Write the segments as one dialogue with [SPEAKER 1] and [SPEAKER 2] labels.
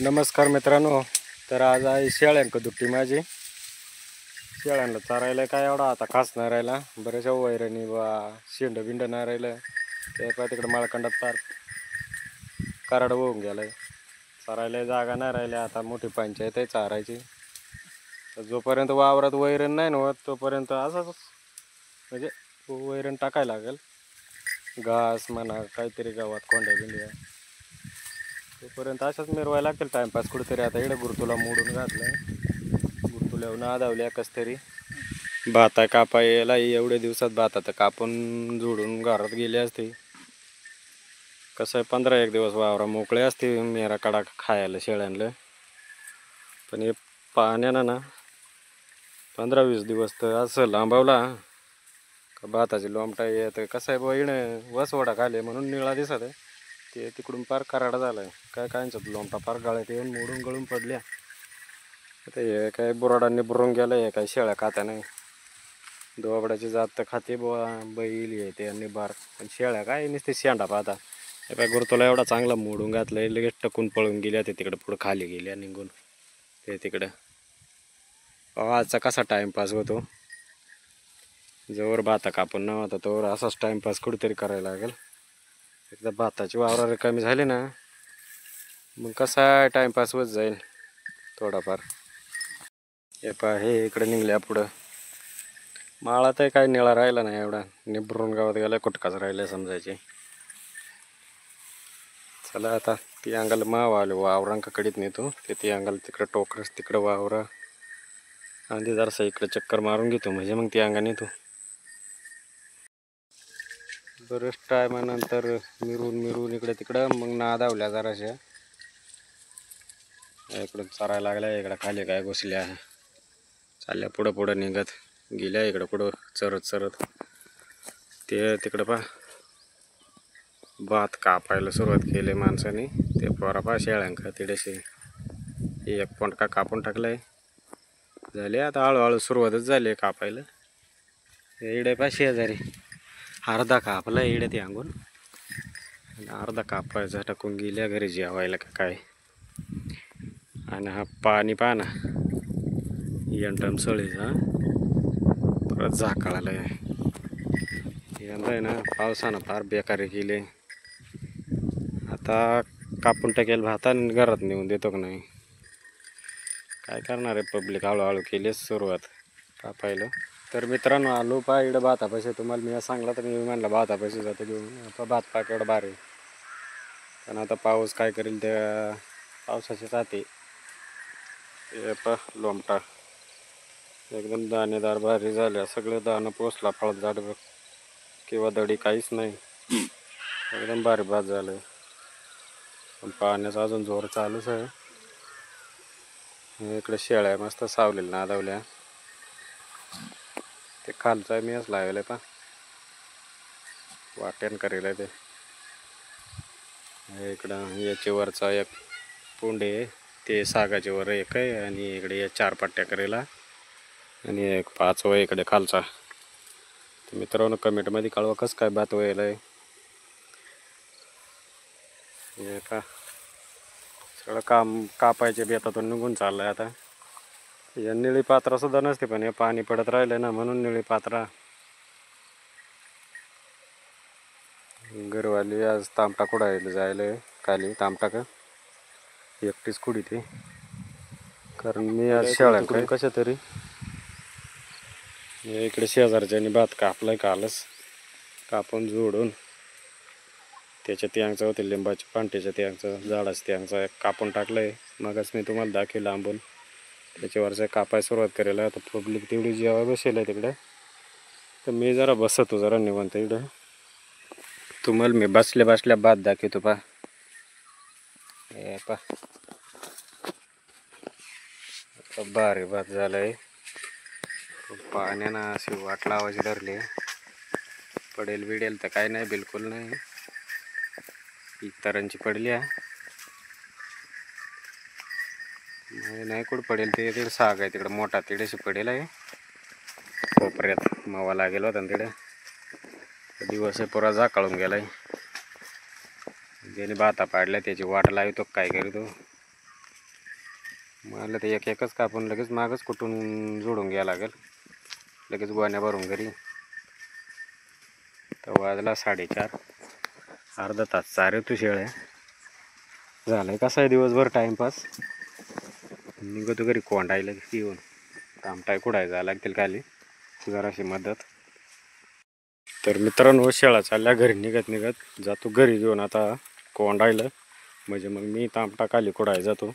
[SPEAKER 1] नमस्कार मित्रांनो. तर आज आहे शेळ्यांक दुट्टी माझी. शेळ्यांना चारायला काय एवढा आता खास नाही राहिला, बऱ्याचशा वैरणी वा शेंड बिंड नाही राहिलं. ते पाय तिकडे माळखंडात पार कराड होऊन गेलाय. चारायला जागा नाही राहिल्या, आता मोठी पंचायत आहे चारायची. तर जोपर्यंत वावरात वैरण नाही ना तोपर्यंत असंच म्हणजे वैरण टाकायला लागेल. घास म्हणा काहीतरी गावात कोंड्या बिंड्या तोपर्यंत अशाच मिरवायला लागतील टाइमपास कुठेतरी. आता इकडे गुरतुला मोडून घातलाय, गुरतुल्याहून आदावल्या कस तरी भाता कापायला. एवढ्या दिवसात भात आता कापून जोडून घरात गेले असते. कसं आहे 15-1 दिवस वावरा मोकळे असते मेरा कडा खायला शेळ्यांना. पण हे पाण्यानं ना 15-20 दिवस तर असं लांबवला का भाताची लोंबटा येत. कसं आहे इणं वसवडा खाले म्हणून निळा दिसत आहे, ते तिकडून पार कराडा झालाय. काय कायचं लोंबटा पार गाळ्यात येऊन मोडून गळून पडल्या. आता हे काय बुराडांनी बुरून गेलं, हे काय शेळ्या खाता नाही. दोबडाची जात तर खाते बुवा, बैल येते आणि बार, पण शेळ्या काय नुसते शेंडा पाहता. हे काय गुरतोला एवढा चांगला मोडून घातलाय, लगेच टकून पळून गेल्या. ते तिकडं पुढं खाली गेल्या निघून. ते तिकडं आजचा कसा टाइमपास होतो. जवळ भाता कापून न होता तोवर असाच टाइमपास कुठेतरी करायला लागेल. एकदा भाताची वावरा कमी झाली ना मग कसा टाइमपास होत जाईल थोडाफार. हे पहा हे इकडे निघल्या पुढं माळा तर काय निळा राहिला नाही एवढा, निबरून गावात गेला कुटकाच राहिला समजायचे. चला आता ती अंगाला माव आलो वावरांका कडीत नेतो. ते अंगाला तिकडं टोकरस तिकडं वावरा आणि जरासा इकडे चक्कर मारून घेतो, म्हणजे मग ती अंगा नेतो. बरंच टायमानंतर मिरून इकडे तिकडं मग नादावल्या जराशा. इकडं चरायला लागल्या, इकडं खाली काय घुसल्या, चालल्या पुढं पुढं निघत गेल्या इकडं पुढं चरत. ते तिकडं पा भात कापायला सुरुवात केली माणसाने. ते पोरा पा शेळ्यांका तिडेशी एक पोंटका कापून टाकलाय. झाले आता हळूहळू सुरुवातच झाली कापायला. इडे पा शेजारी अर्धा कापला इडे ते अंगून, अर्धा कापायचा टाकून गेल्या घरी जेवायला का काय. आणि हा पाणी पाना यंटम सळीचा परत झाकाळाला यंदा आहे ना पावसानं फार बेकारी केली. आता कापून टाकेल भाताने घरात नेऊन देतो का नाही, काय करणार आहे. पब्लिक हळूहळू केली सुरुवात कापायला. तर मित्रांनो आलो पा इकडं भातापाशी. तुम्हाला मी सांगला तर मी म्हणलं भातापाशी जातो घेऊन. आता भात पाक एवढं भारी, पण आता पाऊस काय करेल त्या पावसाची राहते. हे पा लोंबटा एकदम दाणेदार भारी झाल्या, सगळे दाणं पोचला फळत झाड किंवा दडी काहीच नाही, एकदम भारी भात झालं. पण पाण्याचा अजून जोर चालूच आहे. इकडे शेळ्या मस्त सावलेल्या नादावल्या. ते खालचा मी असं लावलं पा वाट्यान करेल ते. इकडं याच्या वरचा एक पुंडे ते सागाच्या वर एक आहे, आणि इकडे 4 पट्ट्या करेला, आणि एक 5वा इकडे खालचा. तर मित्रांनो कमेंटमध्ये कळवा कसं काय भात व्हायला आहे. हे का सगळं काम कापायचे बेतातून निघून चाललंय. आता या निळी पात्रा सुद्धा नसते, पण हे पाणी पडत राहिलं ना म्हणून निळी पात्रा. घरवाली आज तामटा कुडायला जायला खाली. तामटा का एकटीच कुडी ते, कारण मी आज शाळा कशा तरी इकडे शेजारच्यानी भात कापलाय कालच. कापून जोडून त्याच्या त्यांचं होते लिंबाच्या पांट्याच्या त्यांचं झाडाचं त्यांचं कापून टाकलंय. मगच मी तुम्हाला दाखवलं आंबून त्याच्यावरचं कापाय सुरुवात करायला. आता पब्लिक तेवढी जेव्हा बसेल आहे तिकडे, तर मी जरा बसतो जरा निवांत इकडं. तुम्हाला मी बसल्या भात दाखवतो पा. हे पा भारी भात झालाय. पाण्यानं अशी वाट लावायची धरली. पडेल बिडेल तर काय नाही, बिलकुल नाही. इतरांची पडली नाही कुठं पडेल. ते तिकडे साग आहे तिकडं मोठा, तिडेशी पडेल आहे कोपऱ्यात. मावा लागेल होता ना तिकडे. दिवस पुरा झाकाळून गेलाय. त्याने भाता पाडल्या त्याची वाट लावतो काय करीतो. मला ते एक एकच कापून लगेच मागच कुठून जोडून घ्यावं लागेल. लगेच गोण्या भरून घरी. तर वाजला 4:30. अर्धा तास चारे तू शेळ्या. झालंय कसं आहे दिवसभर टाइमपास. निघतो घरी कोंडायला येऊन तामटाय कुडाय जायला लागतील खाली जराशी मदत. तर मित्रांनो शेळा चालल्या घरी निघत निघत जातो घरी घेऊन आता कोंडायला. म्हणजे मग मी तामटा खाली कुडाय जातो.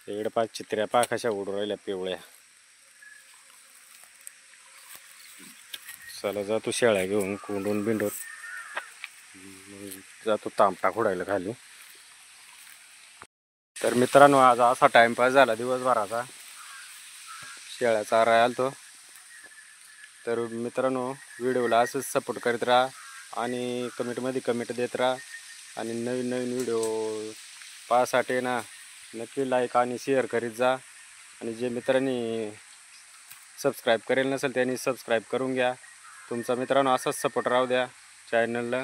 [SPEAKER 1] इकडे 5 चित्र्या पाखाशा उडून राहिल्या पिवळ्या. चला जातो शेळ्या घेऊन कोंडून बिंडून जातो तामटा खुडायला खाली. तर मित्रांनो आज असा टाइमपास झाला दिवसभराचा. शेळ्या चारायला आलतो. तर मित्रांनो व्हिडिओला असंच सपोर्ट करीत राहा आणि कमेंटमध्ये कमेंट देत राहा. आणि नवीन नवीन व्हिडिओ पाहासाठी ना नक्की लाईक आणि शेअर करीत जा. आणि जे मित्रांनी सबस्क्राईब करेल नसेल त्यांनी सबस्क्राईब करून घ्या. तुमचा मित्रांनो असाच सपोर्ट राहू द्या चॅनलला.